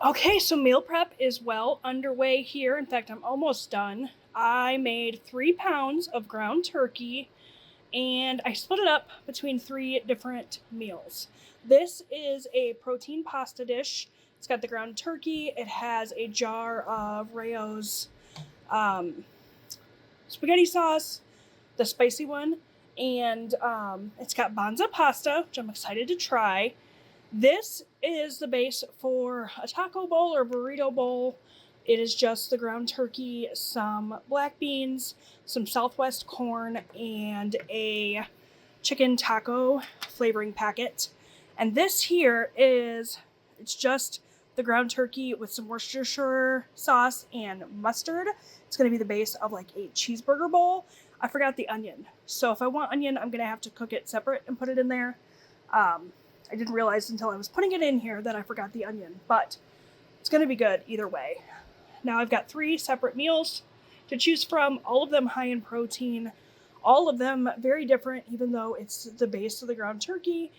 Okay, so meal prep is well underway here. In fact, I'm almost done. I made 3 pounds of ground turkey and I split it up between 3 different meals. This is a protein pasta dish. It's got the ground turkey, it has a jar of Rayo's um, spaghetti sauce, the spicy one, and it's got Banza pasta, which I'm excited to try. This is the base for a taco bowl or burrito bowl. It is just the ground turkey, some black beans, some Southwest corn, and a chicken taco flavoring packet. And this here it's just the ground turkey with some Worcestershire sauce and mustard. It's going to be the base of like a cheeseburger bowl. I forgot the onion. So if I want onion, I'm going to have to cook it separate and put it in there. I didn't realize until I was putting it in here that I forgot the onion, but it's going to be good either way. Now I've got 3 separate meals to choose from, all of them high in protein, all of them very different, even though it's the base of the ground turkey,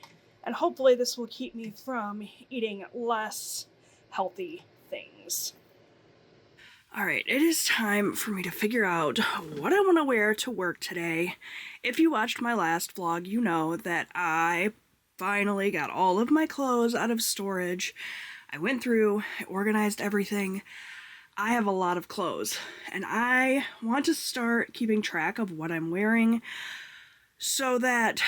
and hopefully this will keep me from eating less healthy things. Alright, it is time for me to figure out what I want to wear to work today. If you watched my last vlog, you know that I finally got all of my clothes out of storage. I went through, I organized everything. I have a lot of clothes and I want to start keeping track of what I'm wearing so that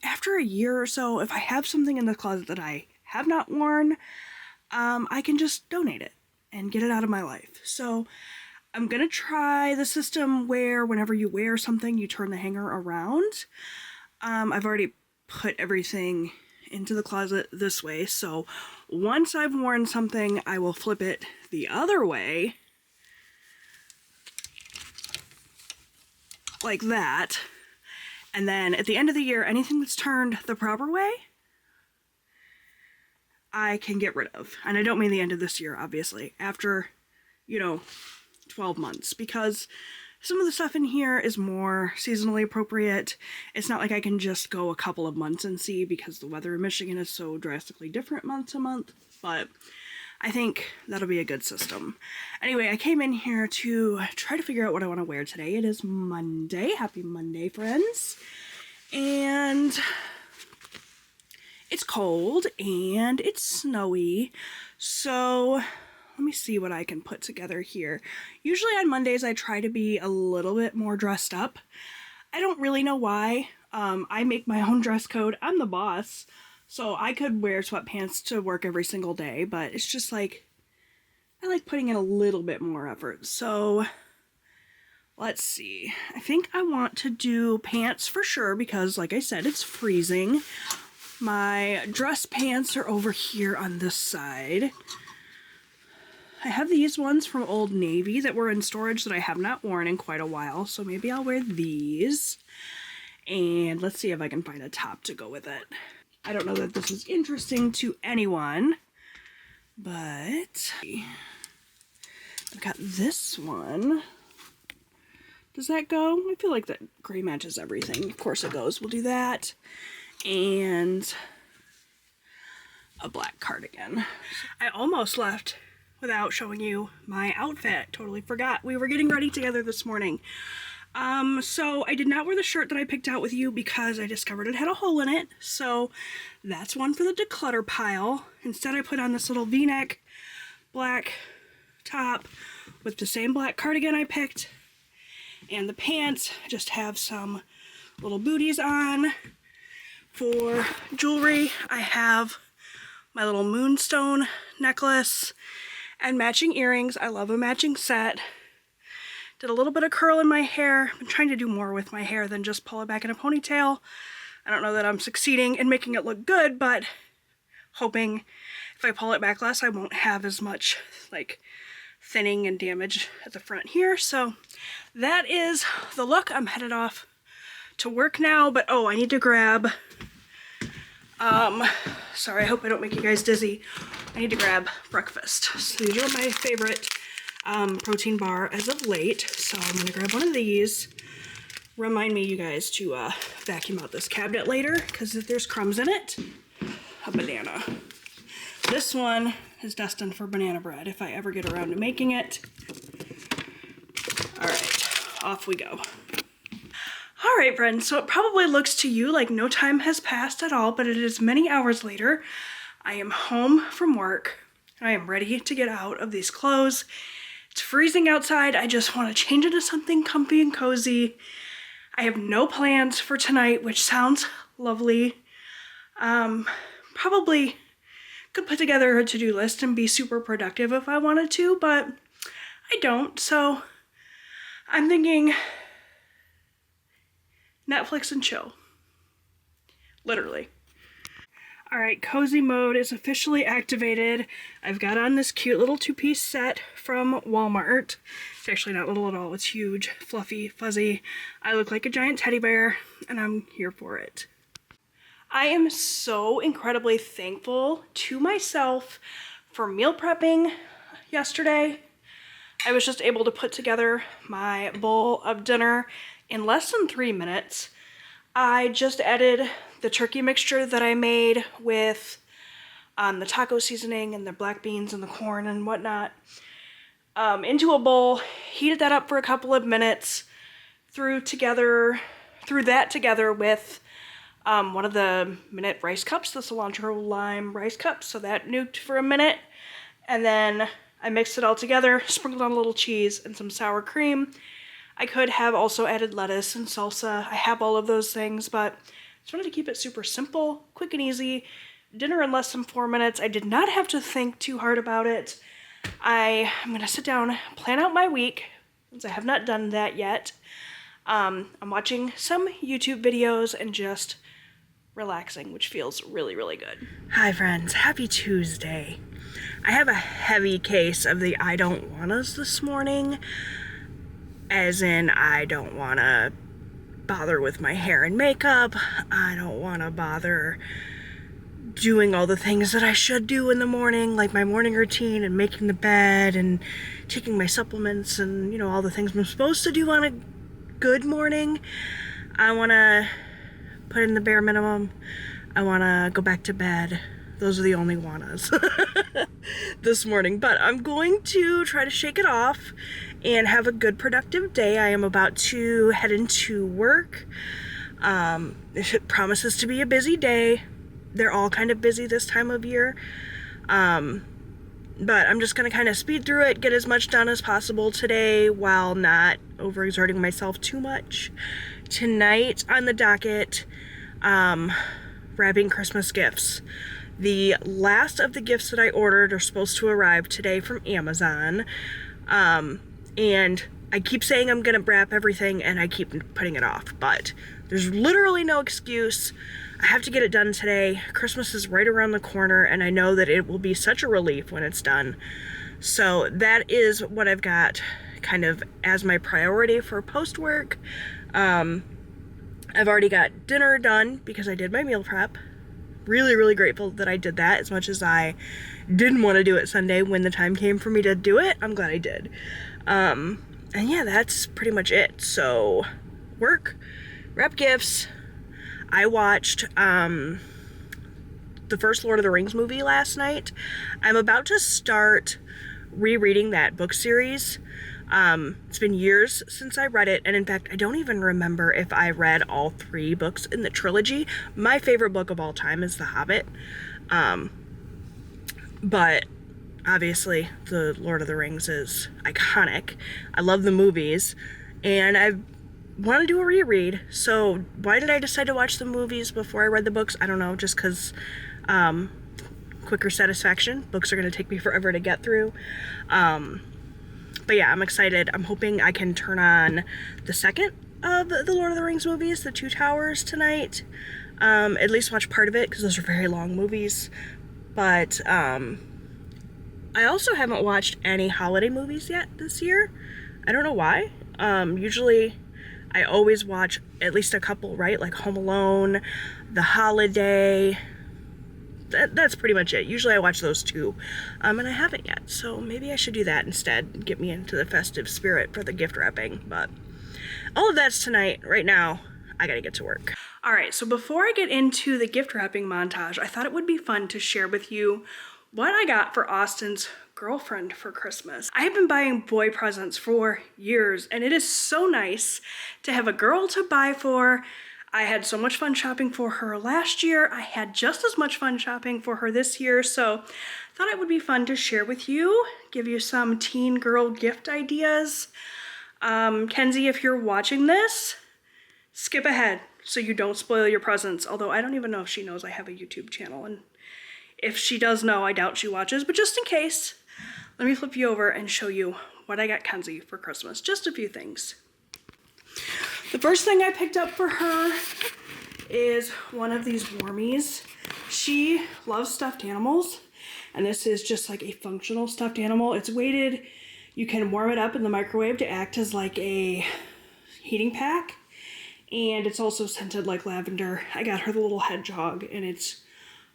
after a year or so, if I have something in the closet that I have not worn, I can just donate it and get it out of my life. So I'm gonna try the system where whenever you wear something, you turn the hanger around. I've already put everything into the closet this way, so once I've worn something, I will flip it the other way, like that, and then at the end of the year, anything that's turned the proper way, I can get rid of. And I don't mean the end of this year, obviously, after, 12 months, because some of the stuff in here is more seasonally appropriate. It's not like I can just go a couple of months and see because the weather in Michigan is so drastically different month to month, but I think that'll be a good system. Anyway, I came in here to try to figure out what I want to wear today. It is Monday. Happy Monday, friends. And it's cold and it's snowy, so let me see what I can put together here. Usually on Mondays I try to be a little bit more dressed up. I don't really know why. I make my own dress code. I'm the boss, so I could wear sweatpants to work every single day, but it's just like, I like putting in a little bit more effort. So let's see. I think I want to do pants for sure because, like I said, it's freezing. My dress pants are over here on this side. I have these ones from Old Navy that were in storage that I have not worn in quite a while, so maybe I'll wear these. And let's see if I can find a top to go with it. I don't know that this is interesting to anyone, but I've got this one. Does that go? I feel like that gray matches everything. Of course it goes. We'll do that. And a black cardigan. I almost left without showing you my outfit. Totally forgot. We were getting ready together this morning. So I did not wear the shirt that I picked out with you because I discovered it had a hole in it. So that's one for the declutter pile. Instead I put on this little V-neck black top with the same black cardigan I picked. And the pants just have some little booties on. For jewelry, I have my little moonstone necklace and matching earrings. I love a matching set. Did a little bit of curl in my hair. I'm trying to do more with my hair than just pull it back in a ponytail. I don't know that I'm succeeding in making it look good, but hoping if I pull it back less, I won't have as much like thinning and damage at the front here. So that is the look. I'm headed off to work now, but oh, I need to grab, sorry, I hope I don't make you guys dizzy. I need to grab breakfast. So these are my favorite protein bar as of late. So I'm gonna grab one of these. Remind me, you guys, to vacuum out this cabinet later because if there's crumbs in it. A banana. This one is destined for banana bread if I ever get around to making it. All right, off we go. All right, friends, so it probably looks to you like no time has passed at all, but it is many hours later. I am home from work. I am ready to get out of these clothes. It's freezing outside. I just want to change into something comfy and cozy. I have no plans for tonight, which sounds lovely. Probably could put together a to-do list and be super productive if I wanted to, but I don't, so I'm thinking Netflix and chill. Literally. All right, cozy mode is officially activated. I've got on this cute little two-piece set from Walmart. It's actually not little at all. It's huge, fluffy, fuzzy. I look like a giant teddy bear, and I'm here for it. I am so incredibly thankful to myself for meal prepping yesterday. I was just able to put together my bowl of dinner in less than 3 minutes. I just added the turkey mixture that I made with the taco seasoning and the black beans and the corn and whatnot into a bowl, heated that up for a couple of minutes, threw that together with one of the minute rice cups, the cilantro lime rice cups, so that nuked for a minute, and then I mixed it all together, sprinkled on a little cheese and some sour cream. I could have also added lettuce and salsa. I have all of those things, but just wanted to keep it super simple, quick and easy. Dinner in less than 4 minutes. I did not have to think too hard about it. I'm gonna sit down, plan out my week, since I have not done that yet. I'm watching some YouTube videos and just relaxing, which feels really, really good. Hi friends, happy Tuesday. I have a heavy case of the I don't wannas this morning. As in, I don't want to bother with my hair and makeup. I don't want to bother doing all the things that I should do in the morning, like my morning routine and making the bed and taking my supplements and, you know, all the things I'm supposed to do on a good morning. I want to put in the bare minimum. I want to go back to bed. Those are the only wannas this morning, but I'm going to try to shake it off and have a good productive day. I am about to head into work. It promises to be a busy day. They're all kind of busy this time of year. But I'm just gonna kind of speed through it, get as much done as possible today while not overexerting myself too much. Tonight on the docket, wrapping Christmas gifts. The last of the gifts that I ordered are supposed to arrive today from Amazon. And I keep saying I'm gonna wrap everything and I keep putting it off, but there's literally no excuse. I have to get it done today. Christmas is right around the corner and I know that it will be such a relief when it's done. So that is what I've got kind of as my priority for post work. I've already got dinner done because I did my meal prep. Really, really grateful that I did that, as much as I didn't want to do it Sunday when the time came for me to do it. I'm glad I did. And yeah, that's pretty much it. So, work, wrap gifts. I watched the first Lord of the Rings movie last night. I'm about to start rereading that book series. It's been years since I read it, and in fact, I don't even remember if I read all 3 books in the trilogy. My favorite book of all time is The Hobbit. But obviously, the Lord of the Rings is iconic. I love the movies, and I want to do a reread. So why did I decide to watch the movies before I read the books? I don't know, just because quicker satisfaction. Books are going to take me forever to get through. But yeah, I'm excited. I'm hoping I can turn on the second of the Lord of the Rings movies, The Two Towers, tonight. At least watch part of it, because those are very long movies. But I also haven't watched any holiday movies yet this year. I don't know why. Usually I always watch at least a couple, right? Like Home Alone, The Holiday. That's pretty much it. Usually I watch those 2, and I haven't yet, so maybe I should do that instead and get me into the festive spirit for the gift wrapping. But all of that's tonight. Right now, I gotta get to work. All right, so before I get into the gift wrapping montage, I thought it would be fun to share with you what I got for Austin's girlfriend for Christmas. I have been buying boy presents for years, and it is so nice to have a girl to buy for. I had so much fun shopping for her last year. I had just as much fun shopping for her this year, so I thought it would be fun to share with you, give you some teen girl gift ideas. Kenzie, if you're watching this, skip ahead so you don't spoil your presents, although I don't even know if she knows I have a YouTube channel, and if she does know, I doubt she watches, but just in case, let me flip you over and show you what I got Kenzie for Christmas. Just a few things. The first thing I picked up for her is one of these warmies. She loves stuffed animals, and this is just like a functional stuffed animal. It's weighted. You can warm it up in the microwave to act as like a heating pack, and it's also scented like lavender. I got her the little hedgehog, and it's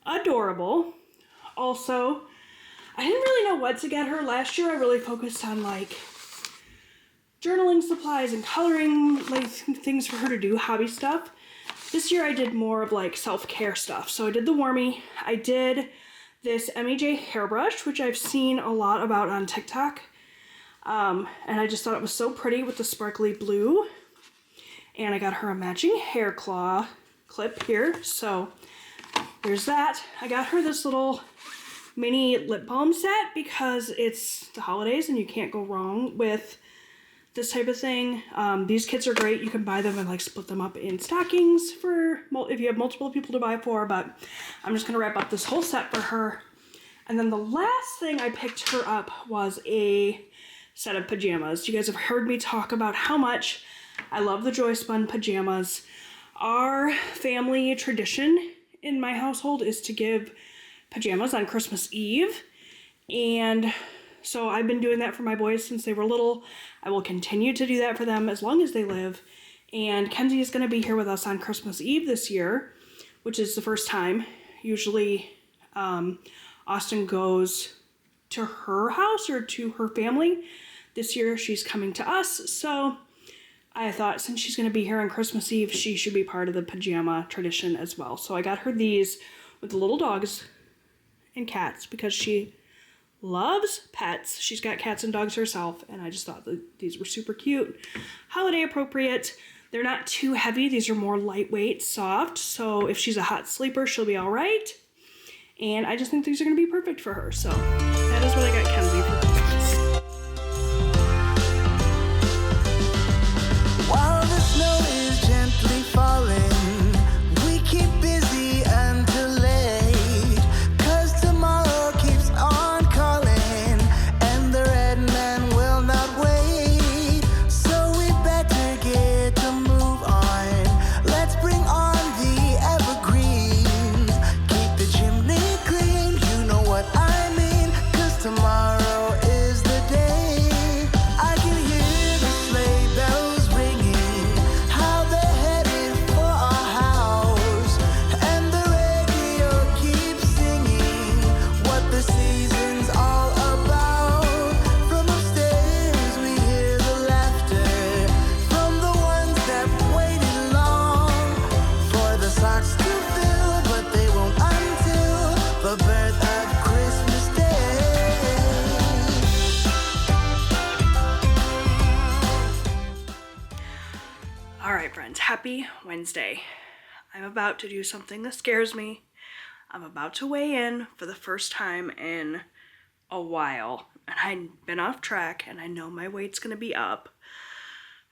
adorable. Also, I didn't really know what to get her. Last year I really focused on like journaling supplies and coloring, like things for her to do, hobby stuff. This year I did more of like self-care stuff. So I did the warmie. I did this MEJ hairbrush, which I've seen a lot about on TikTok. And I just thought it was so pretty with the sparkly blue. And I got her a matching hair claw clip here. So there's that. I got her this little mini lip balm set because it's the holidays and you can't go wrong with this type of thing. These kits are great. You can buy them and like split them up in stockings for if you have multiple people to buy for, but I'm just gonna wrap up this whole set for her. And then the last thing I picked her up was a set of pajamas. You guys have heard me talk about how much I love the Joy Spun pajamas. Our family tradition in my household is to give pajamas on Christmas Eve, and so I've been doing that for my boys since they were little. I will continue to do that for them as long as they live, and Kenzie is going to be here with us on Christmas Eve this year, which is the first time. Usually Austin goes to her house or to her family. This year she's coming to us, so I thought since she's going to be here on Christmas Eve, she should be part of the pajama tradition as well. So I got her these with the little dogs and cats because she loves pets. She's got cats and dogs herself, and I just thought that these were super cute. Holiday appropriate. They're not too heavy. These are more lightweight, soft. So if she's a hot sleeper, she'll be all right. And I just think these are going to be perfect for her. So that is what I got Kenzie for Christmas. While the snow is gently falling, we keep busy until late, 'cause tomorrow keeps on calling, and the red man will not wait. So we better get to move on. Let's bring on the evergreens. Keep the chimney clean, you know what I mean, 'cause tomorrow is the day. I can hear the sleigh bells ringing, how they're headed for our house, and the radio keeps singing what the season's all about. From upstairs we hear the laughter from the ones that waited long for the socks to fill, but they won't until the birth of Christmas Day. All right, friends, happy Wednesday. I'm about to do something that scares me. I'm about to weigh in for the first time in a while, and I've been off track, and I know my weight's gonna be up,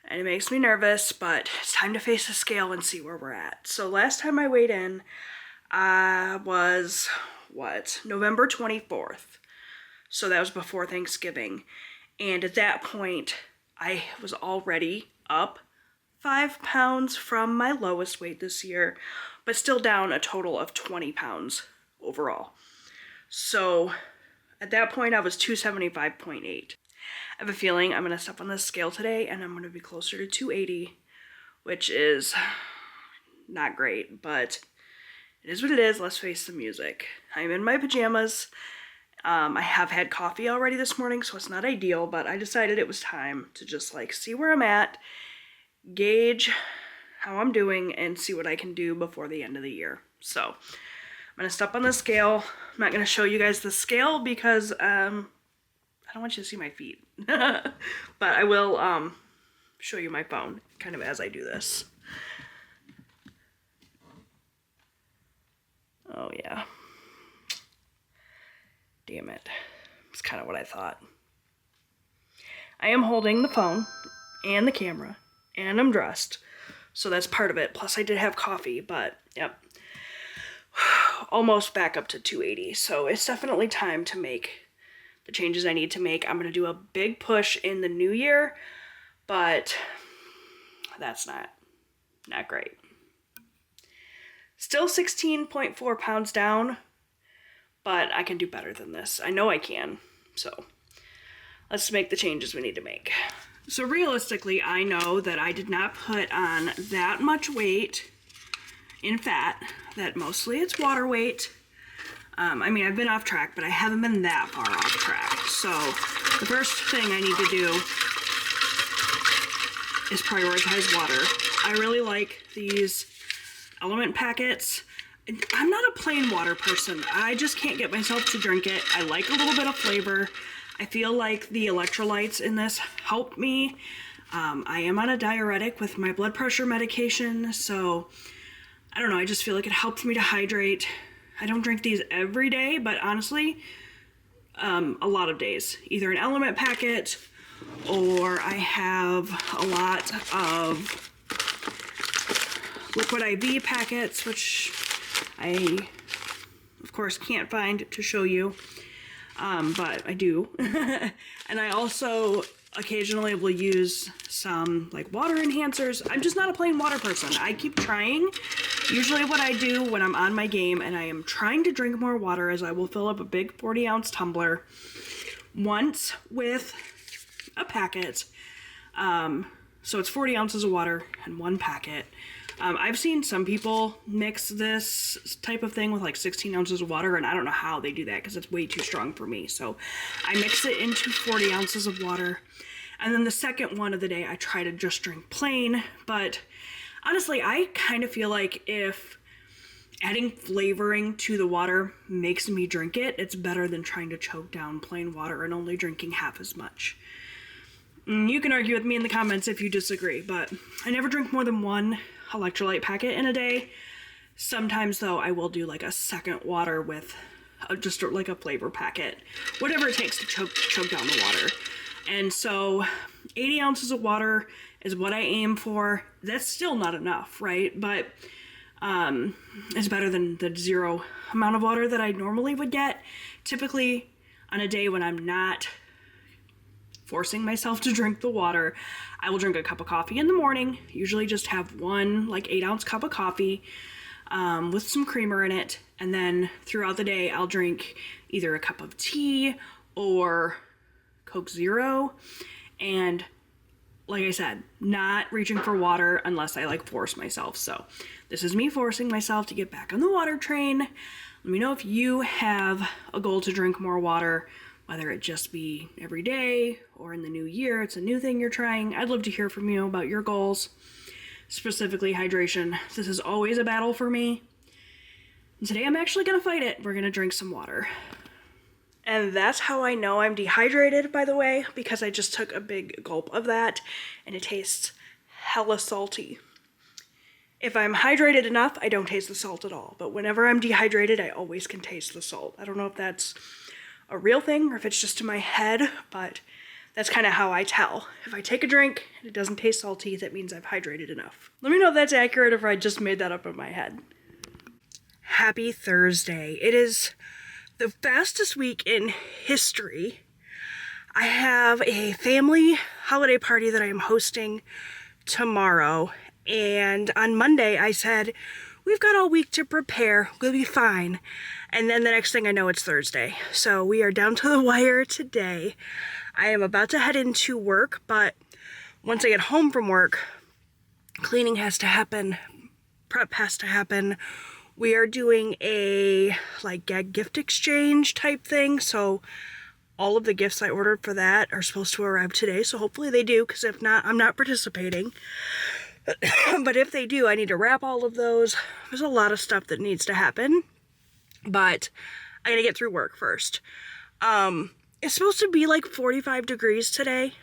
and it makes me nervous, but it's time to face the scale and see where we're at. So last time I weighed in, I was, November 24th. So that was before Thanksgiving. And at that point, I was already up 5 pounds from my lowest weight this year, but still down a total of 20 pounds overall. So at that point, I was 275.8. I have a feeling I'm gonna step on this scale today and I'm gonna be closer to 280, which is not great, but it is what it is. Let's face the music. I'm in my pajamas. I have had coffee already this morning, so it's not ideal, but I decided it was time to just like see where I'm at, gauge how I'm doing, and see what I can do before the end of the year. So gonna step on the scale. I'm not gonna show you guys the scale because I don't want you to see my feet. But I will show you my phone kind of as I do this. Oh yeah. Damn it. It's kind of what I thought. I am holding the phone and the camera, and I'm dressed. So that's part of it. Plus I did have coffee, but yep. Almost back up to 280. So it's definitely time to make the changes I need to make. I'm going to do a big push in the new year, but that's not great. Still 16.4 pounds down, but I can do better than this. I know I can. So let's make the changes we need to make. So realistically, I know that I did not put on that much weight in fat, that mostly it's water weight. I mean, I've been off track, but I haven't been that far off track. So the first thing I need to do is prioritize water. I really like these element packets. I'm not a plain water person. I just can't get myself to drink it. I like a little bit of flavor. I feel like the electrolytes in this help me. I am on a diuretic with my blood pressure medication, so I don't know, I just feel like it helps me to hydrate. I don't drink these every day, but honestly, a lot of days. Either an element packet, or I have a lot of liquid IV packets, which I, of course, can't find to show you, but I do. And I also occasionally will use some like water enhancers. I'm just not a plain water person. I keep trying. Usually what I do when I'm on my game and I am trying to drink more water is I will fill up a big 40-ounce tumbler once with a packet. So it's 40 ounces of water and one packet. I've seen some people mix this type of thing with like 16 ounces of water, and I don't know how they do that because it's way too strong for me. So I mix it into 40 ounces of water. And then the second one of the day, I try to just drink plain. But honestly, I kind of feel like if adding flavoring to the water makes me drink it, it's better than trying to choke down plain water and only drinking half as much. You can argue with me in the comments if you disagree, but I never drink more than one electrolyte packet in a day. Sometimes though, I will do like a second water with just like a flavor packet, whatever it takes to choke down the water. And so 80 ounces of water is what I aim for. That's still not enough, right? But it's better than the zero amount of water that I normally would get. Typically on a day when I'm not forcing myself to drink the water, I will drink a cup of coffee in the morning. Usually just have one like 8-ounce cup of coffee with some creamer in it. And then throughout the day, I'll drink either a cup of tea or Coke Zero. And like I said, not reaching for water unless I like force myself. So this is me forcing myself to get back on the water train. Let me know if you have a goal to drink more water, whether it just be every day or in the new year, it's a new thing you're trying. I'd love to hear from you about your goals, specifically hydration. This is always a battle for me. And today I'm actually gonna fight it. We're gonna drink some water. And that's how I know I'm dehydrated, by the way, because I just took a big gulp of that and it tastes hella salty. If I'm hydrated enough, I don't taste the salt at all. But whenever I'm dehydrated, I always can taste the salt. I don't know if that's a real thing or if it's just in my head, but that's kind of how I tell. If I take a drink and it doesn't taste salty, that means I've hydrated enough. Let me know if that's accurate or if I just made that up in my head. Happy Thursday. It is the fastest week in history. I have a family holiday party that I am hosting tomorrow, and on Monday I said, we've got all week to prepare, we'll be fine. And then the next thing I know, it's Thursday. So we are down to the wire today. I am about to head into work, but once I get home from work, cleaning has to happen, prep has to happen. We are doing a like gag gift exchange type thing. So all of the gifts I ordered for that are supposed to arrive today. So hopefully they do, because if not, I'm not participating. But if they do, I need to wrap all of those. There's a lot of stuff that needs to happen. but I gotta get through work first. It's supposed to be like 45 degrees today.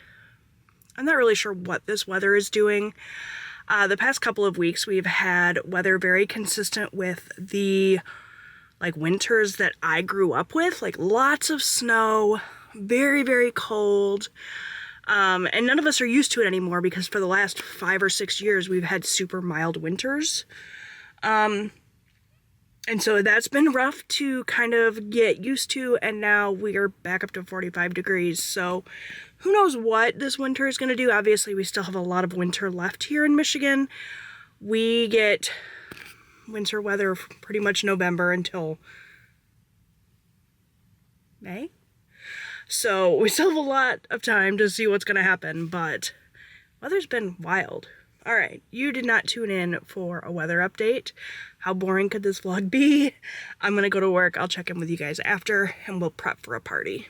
I'm not really sure what this weather is doing. The past couple of weeks we've had weather very consistent with the like winters that I grew up with, like lots of snow, very, very cold. And none of us are used to it anymore because for the last 5 or 6 years we've had super mild winters. And so that's been rough to kind of get used to, and now we are back up to 45 degrees. So who knows what this winter is going to do. Obviously, we still have a lot of winter left here in Michigan. We get winter weather pretty much November until May. So we still have a lot of time to see what's going to happen, but weather's been wild. All right, you did not tune in for a weather update. How boring could this vlog be? I'm gonna go to work. I'll check in with you guys after and we'll prep for a party.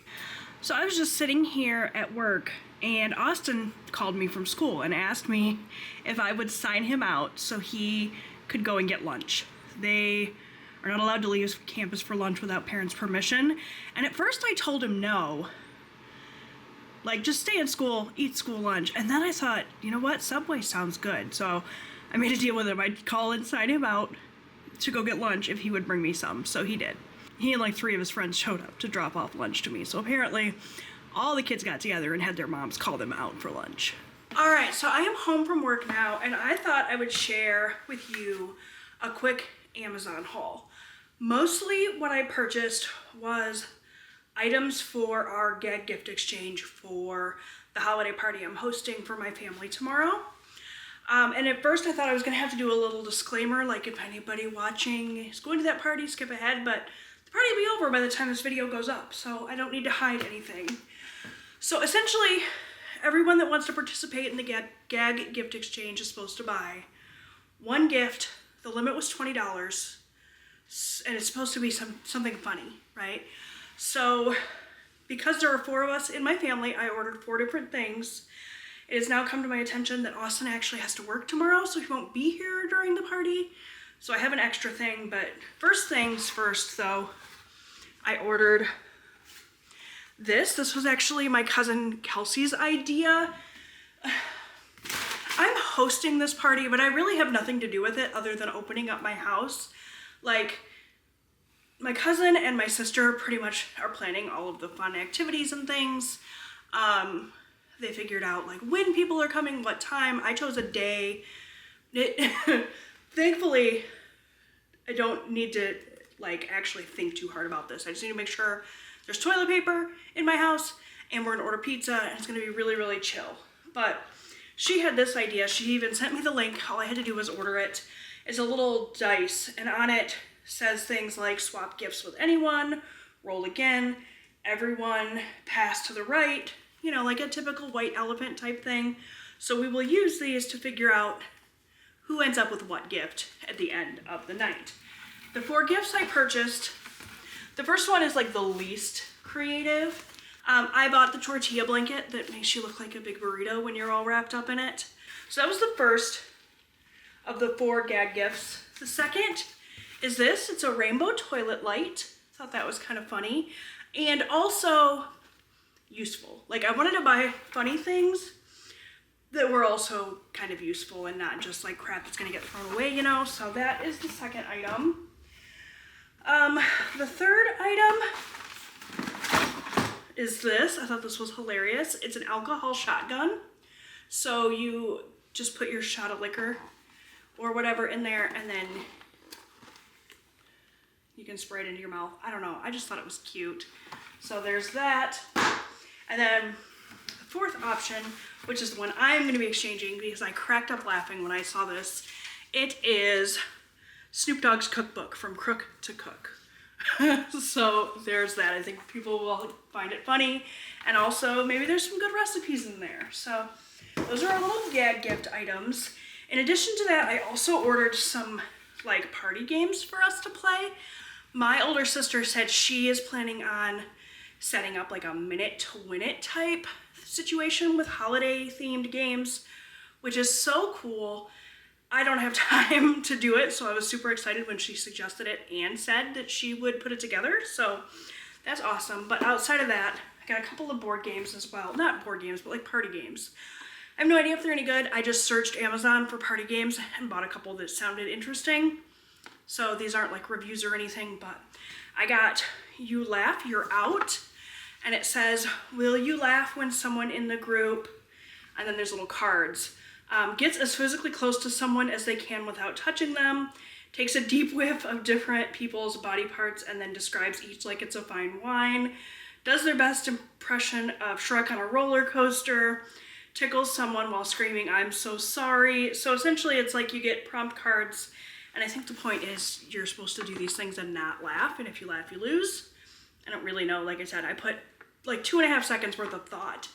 So I was just sitting here at work and Austin called me from school and asked me if I would sign him out so he could go and get lunch. They are not allowed to leave campus for lunch without parents' permission. And at first I told him no. Like, just stay in school, eat school lunch. And then I thought, you know what? Subway sounds good. So I made a deal with him. I'd call and sign him out to go get lunch if he would bring me some. So he did. He and like 3 of his friends showed up to drop off lunch to me. So apparently all the kids got together and had their moms call them out for lunch. All right, so I am home from work now, and I thought I would share with you a quick Amazon haul. Mostly what I purchased was items for our gag gift exchange for the holiday party I'm hosting for my family tomorrow. And at first I thought I was gonna have to do a little disclaimer, like if anybody watching is going to that party, skip ahead, but the party will be over by the time this video goes up, so I don't need to hide anything. So essentially, everyone that wants to participate in the gag gift exchange is supposed to buy one gift. The limit was $20, and it's supposed to be something funny, right? So because there are 4 of us in my family, I ordered 4 different things. It has now come to my attention that Austin actually has to work tomorrow, so he won't be here during the party. So I have an extra thing, but first things first though, I ordered this. This was actually my cousin Kelsey's idea. I'm hosting this party, but I really have nothing to do with it other than opening up my house. Like, my cousin and my sister pretty much are planning all of the fun activities and things. They figured out like when people are coming, what time. I chose a day. Thankfully, I don't need to like actually think too hard about this. I just need to make sure there's toilet paper in my house and we're gonna order pizza and it's gonna be really, really chill. But she had this idea. She even sent me the link. All I had to do was order it. It's a little dice, and on it says things like swap gifts with anyone, roll again, everyone pass to the right, you know, like a typical white elephant type thing. So we will use these to figure out who ends up with what gift at the end of the night. The 4 gifts I purchased, the first one is like the least creative. I bought the tortilla blanket that makes you look like a big burrito when you're all wrapped up in it. So that was the first of the 4 gag gifts. The second is this. It's a rainbow toilet light. Thought that was kind of funny and also useful. Like, I wanted to buy funny things that were also kind of useful and not just like crap that's gonna get thrown away, you know? So that is the second item. The third item is this. I thought this was hilarious. It's an alcohol shotgun. So you just put your shot of liquor or whatever in there and then you can spray it into your mouth. I don't know. I just thought it was cute. So there's that. And then the fourth option, which is the one I'm going to be exchanging because I cracked up laughing when I saw this. It is Snoop Dogg's cookbook, From Crook to Cook. So there's that. I think people will find it funny. And also maybe there's some good recipes in there. So those are our little gag gift items. In addition to that, I also ordered some like party games for us to play. My older sister said she is planning on setting up like a minute to win it type situation with holiday themed games, which is so cool. I don't have time to do it, so I was super excited when she suggested it and said that she would put it together, so that's awesome. But outside of that, I got a couple of board games as well. Not board games, but like party games. I have no idea if they're any good. I just searched Amazon for party games and bought a couple that sounded interesting. So these aren't like reviews or anything, but I got You Laugh, You're Out. And it says, will you laugh when someone in the group, and then there's little cards, gets as physically close to someone as they can without touching them, takes a deep whiff of different people's body parts and then describes each like it's a fine wine, does their best impression of Shrek on a roller coaster, tickles someone while screaming, I'm so sorry. So essentially it's like you get prompt cards, and I think the point is you're supposed to do these things and not laugh, and if you laugh, you lose. I don't really know. Like I said, I put like 2.5 seconds worth of thought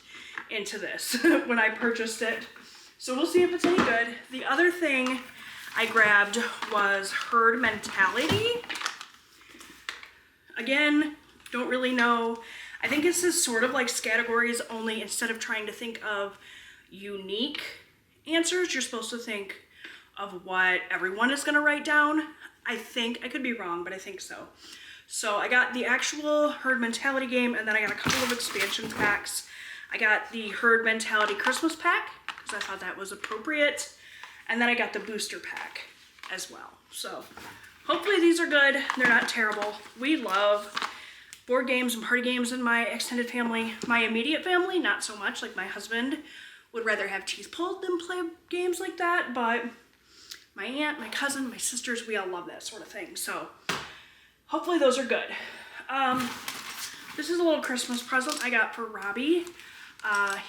into this when I purchased it. So we'll see if it's any good. The other thing I grabbed was Herd Mentality. Again, don't really know. I think this is sort of like categories, only instead of trying to think of unique answers, you're supposed to think of what everyone is going to write down. I think, I could be wrong, but I think so. So I got the actual Herd Mentality game, and then I got a couple of expansion packs. I got the Herd Mentality Christmas pack, because I thought that was appropriate. And then I got the booster pack as well. So hopefully these are good. They're not terrible. We love board games and party games in my extended family. My immediate family, not so much. Like my husband would rather have teeth pulled than play games like that. But my aunt, my cousin, my sisters, we all love that sort of thing. So hopefully those are good. This is a little Christmas present I got for Robbie.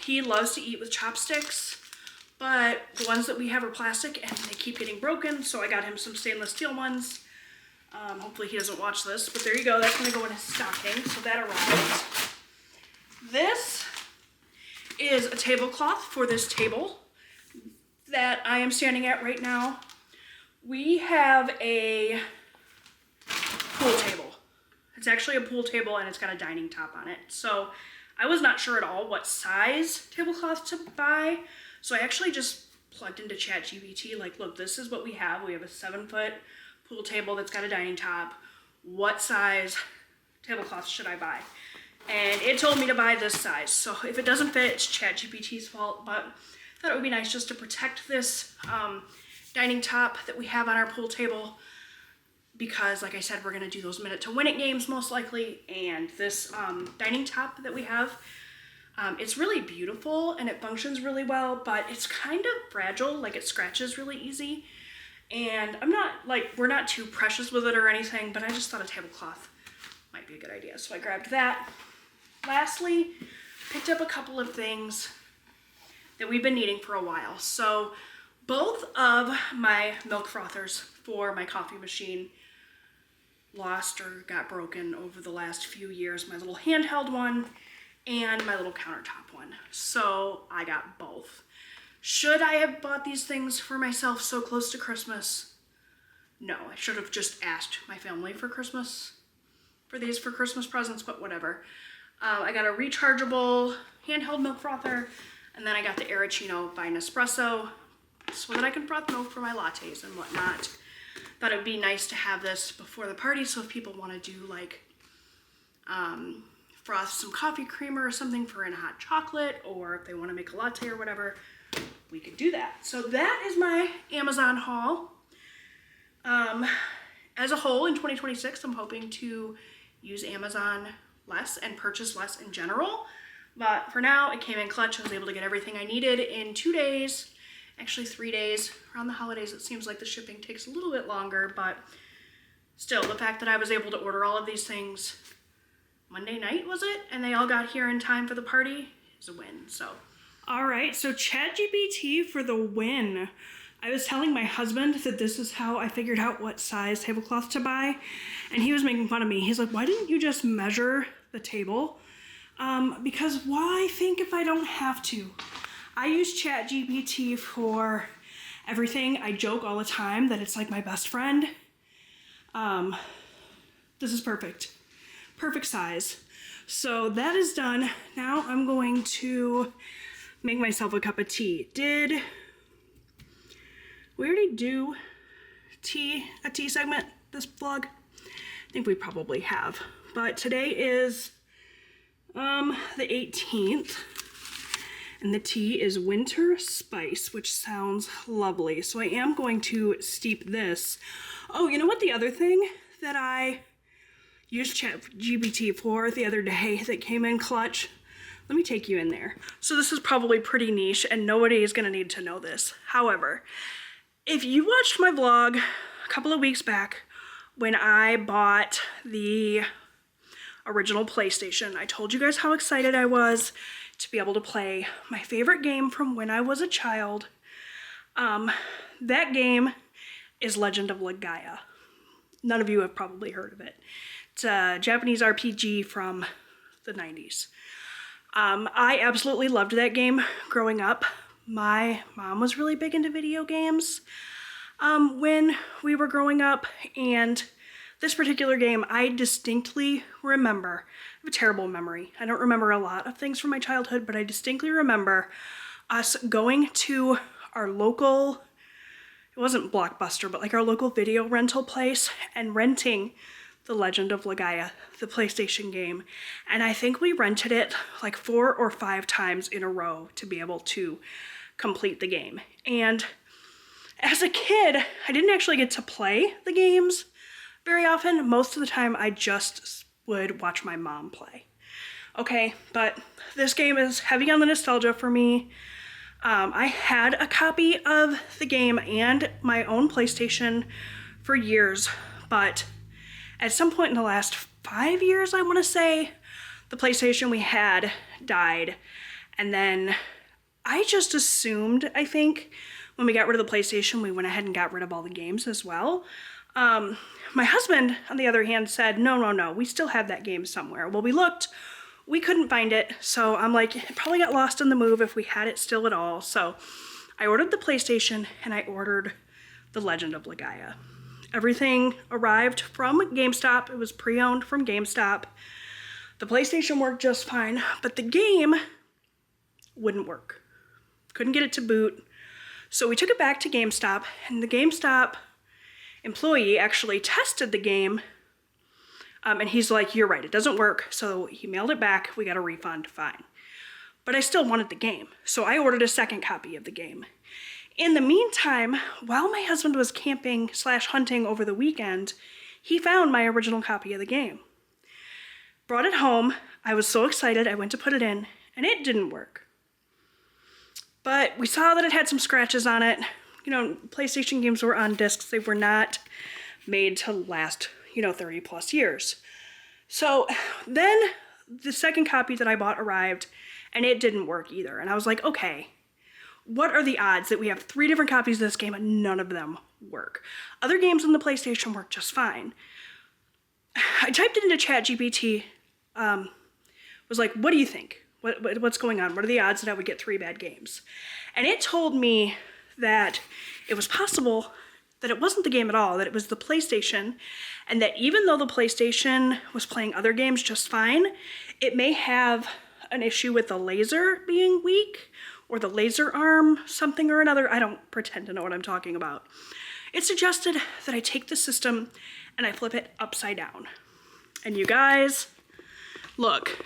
He loves to eat with chopsticks, but the ones that we have are plastic and they keep getting broken, so I got him some stainless steel ones. Hopefully he doesn't watch this, but there you go. That's going to go in his stocking, so that arrived. This is a tablecloth for this table that I am standing at right now. We have a pool table. It's actually a pool table and it's got a dining top on it. So I was not sure at all what size tablecloth to buy. So I actually just plugged into ChatGPT, like, look, this is what we have. We have a 7-foot pool table that's got a dining top. What size tablecloth should I buy? And it told me to buy this size. So if it doesn't fit, it's ChatGPT's fault, but I thought it would be nice just to protect this dining top that we have on our pool table, because like I said, we're gonna do those minute to win it games most likely. And this dining top that we have, it's really beautiful and it functions really well, but it's kind of fragile, like it scratches really easy. And I'm not like, we're not too precious with it or anything, but I just thought a tablecloth might be a good idea. So I grabbed that. Lastly, picked up a couple of things that we've been needing for a while. So both of my milk frothers for my coffee machine lost or got broken over the last few years. My little handheld one and my little countertop one. So I got both. Should I have bought these things for myself so close to Christmas? No, I should have just asked my family for Christmas, for these for Christmas presents, but whatever. I got a rechargeable handheld milk frother, and then I got the Arancino by Nespresso so that I can froth milk for my lattes and whatnot. Thought it would be nice to have this before the party, so if people want to do like froth some coffee creamer or something for in a hot chocolate, or if they want to make a latte or whatever, we could do that. So that is my Amazon haul. As a whole in 2026, I'm hoping to use Amazon less and purchase less in general. But for now, it came in clutch. I was able to get everything I needed in 2 days, actually 3 days. Around the holidays, it seems like the shipping takes a little bit longer, but still, the fact that I was able to order all of these things Monday night, was it? And they all got here in time for the party is a win, so. All right, so ChatGPT for the win. I was telling my husband that this is how I figured out what size tablecloth to buy, and he was making fun of me. He's like, why didn't you just measure the table? Because why think if I don't have to? I use ChatGPT for everything. I joke all the time that it's like my best friend. This is perfect. Perfect size. So that is done. Now I'm going to make myself a cup of tea. Did We already do a tea segment this vlog. I think we probably have, but today is the 18th, and the tea is winter spice, which sounds lovely. So I am going to steep this. Oh, you know what? The other thing that I used ChatGPT for the other day that came in clutch. Let me take you in there. So this is probably pretty niche and nobody is gonna need to know this. However, if you watched my vlog a couple of weeks back when I bought the original PlayStation, I told you guys how excited I was to be able to play my favorite game from when I was a child. That game is Legend of Legaia. None of you have probably heard of it. It's a Japanese RPG from the 90s. I absolutely loved that game growing up. My mom was really big into video games when we were growing up, and this particular game I distinctly remember. I have a terrible memory. I don't remember a lot of things from my childhood, but I distinctly remember us going to our local, it wasn't Blockbuster, but like our local video rental place and renting The Legend of Legaia, the PlayStation game. And I think we rented it like 4 or 5 times in a row to be able to complete the game. And as a kid, I didn't actually get to play the games very often. Most of the time I just would watch my mom play. Okay, but this game is heavy on the nostalgia for me. I had a copy of the game and my own PlayStation for years, but at some point in the last 5 years, I want to say, the PlayStation we had died. And then I just assumed, I think, when we got rid of the PlayStation, we went ahead and got rid of all the games as well. My husband, on the other hand, said, no, we still have that game somewhere. Well, we looked, we couldn't find it. So I'm like, it probably got lost in the move if we had it still at all. So I ordered the PlayStation and I ordered The Legend of Legaia. Everything arrived from GameStop. It was pre-owned from GameStop. The PlayStation worked just fine, but the game wouldn't work. Couldn't get it to boot. So we took it back to GameStop, and the GameStop employee actually tested the game, and he's like, you're right, it doesn't work. So he mailed it back. We got a refund, fine. But I still wanted the game, so I ordered a second copy of the game. In the meantime, while my husband was camping/hunting over the weekend, he found my original copy of the game. Brought it home. I was so excited. I went to put it in, and it didn't work. But we saw that it had some scratches on it. You know, PlayStation games were on discs. They were not made to last, 30 plus years. So then the second copy that I bought arrived, and it didn't work either. And I was like, okay, what are the odds that we have 3 different copies of this game and none of them work? Other games on the PlayStation work just fine. I typed it into ChatGPT, was like, what do you think? What's going on? What are the odds that I would get 3 bad games? And it told me that it was possible that it wasn't the game at all, that it was the PlayStation, and that even though the PlayStation was playing other games just fine, it may have an issue with the laser being weak, or the laser arm, something or another. I don't pretend to know what I'm talking about. It suggested that I take the system and I flip it upside down. And you guys, look,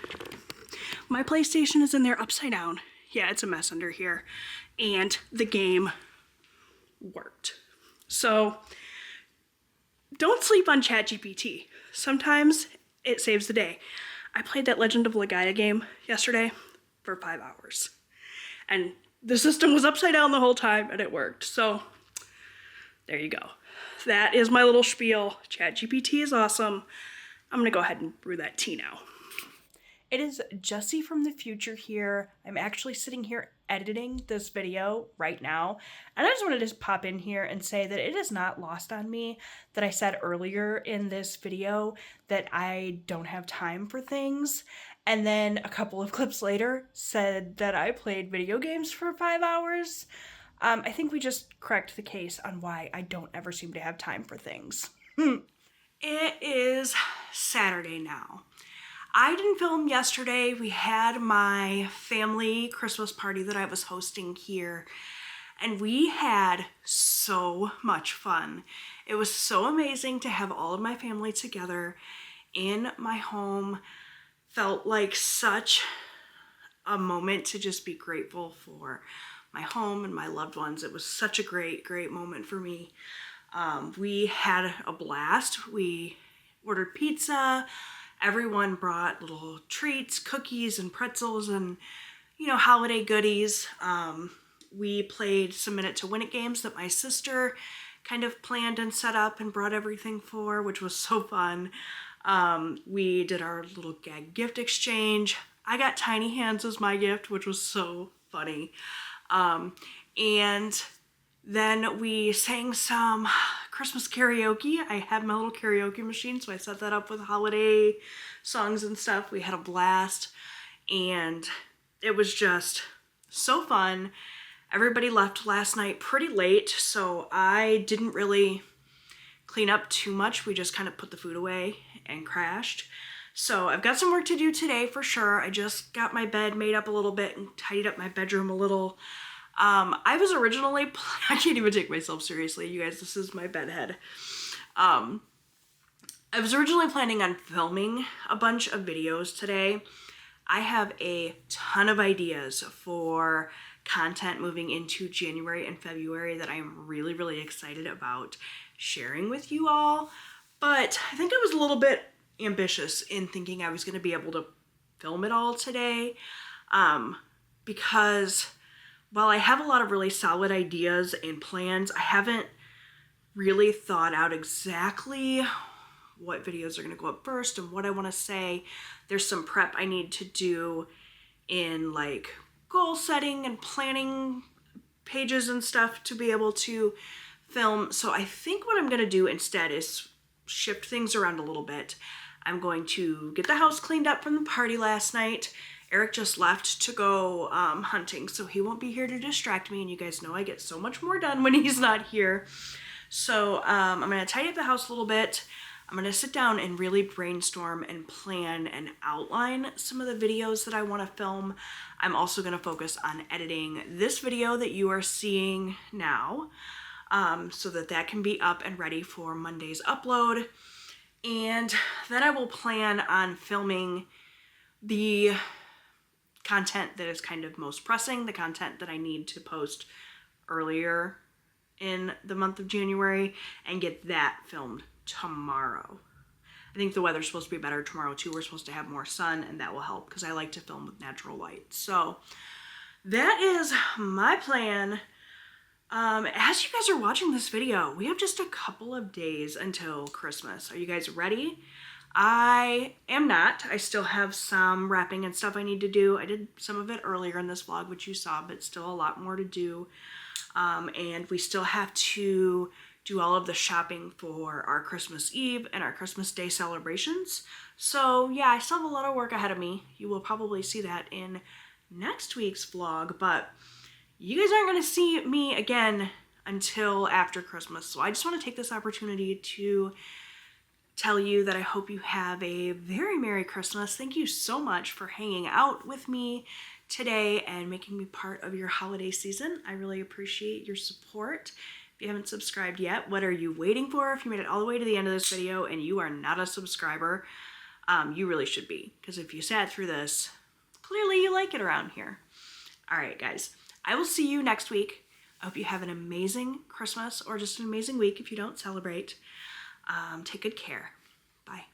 my PlayStation is in there upside down. Yeah, it's a mess under here. And the game worked. So don't sleep on ChatGPT. Sometimes it saves the day. I played that Legend of Legaia game yesterday for 5 hours. And the system was upside down the whole time and it worked. So there you go. That is my little spiel. ChatGPT is awesome. I'm gonna go ahead and brew that tea now. It is Jessi from the future here. I'm actually sitting here editing this video right now. And I just wanted to pop in here and say that it is not lost on me that I said earlier in this video that I don't have time for things. And then a couple of clips later said that I played video games for 5 hours. I think we just cracked the case on why I don't ever seem to have time for things. It is Saturday now. I didn't film yesterday. We had my family Christmas party that I was hosting here. and we had so much fun. It was so amazing to have all of my family together in my home. Felt like such a moment to just be grateful for my home and my loved ones. It was such a great moment for me. We had a blast. We ordered pizza. Everyone brought little treats, cookies and pretzels and, you know, holiday goodies. We played some Minute to Win It games that my sister kind of planned and set up and brought everything for, which was so fun. We did our little gag gift exchange. I got tiny hands as my gift, which was so funny. And then we sang some Christmas karaoke. I had my little karaoke machine, so I set that up with holiday songs and stuff. We had a blast, and it was just so fun. Everybody left last night pretty late, so I didn't really clean up too much. We just kind of put the food away and crashed. So I've got some work to do today for sure. I just got my bed made up a little bit and tidied up my bedroom a little. I was originally, I can't even take myself seriously, you guys, this is my bed head. I was originally planning on filming a bunch of videos today. I have a ton of ideas for content moving into January and February that I'm really excited about sharing with you all. But I think I was a little bit ambitious in thinking I was going to be able to film it all today. Because while I have a lot of really solid ideas and plans, I haven't really thought out exactly what videos are going to go up first and what I want to say. There's some prep I need to do in like goal setting and planning pages and stuff to be able to film. So I think what I'm going to do instead is shift things around a little bit. I'm going to get the house cleaned up from the party last night. Eric just left to go hunting, so he won't be here to distract me, and you guys know I get so much more done when he's not here. So I'm going to tidy up the house a little bit. I'm going to sit down and really brainstorm and plan and outline some of the videos that I want to film. I'm also going to focus on editing this video that you are seeing now, so that can be up and ready for Monday's upload. And then I will plan on filming the content that is kind of most pressing, the content that I need to post earlier in the month of January, and get that filmed tomorrow. I think the weather's supposed to be better tomorrow too. We're supposed to have more sun, and that will help because I like to film with natural light. So that is my plan. As you guys are watching this video, we have just a couple of days until Christmas. Are you guys ready? I am not. I still have some wrapping and stuff I need to do. I did some of it earlier in this vlog, which you saw, but still a lot more to do. And we still have to do all of the shopping for our Christmas Eve and our Christmas Day celebrations. So yeah, I still have a lot of work ahead of me. You will probably see that in next week's vlog, but you guys aren't going to see me again until after Christmas. So I just want to take this opportunity to tell you that I hope you have a very Merry Christmas. Thank you so much for hanging out with me today and making me part of your holiday season. I really appreciate your support. If you haven't subscribed yet, what are you waiting for? If you made it all the way to the end of this video and you are not a subscriber, you really should be, because if you sat through this, clearly you like it around here. All right, guys, I will see you next week. I hope you have an amazing Christmas or just an amazing week if you don't celebrate. Take good care. Bye.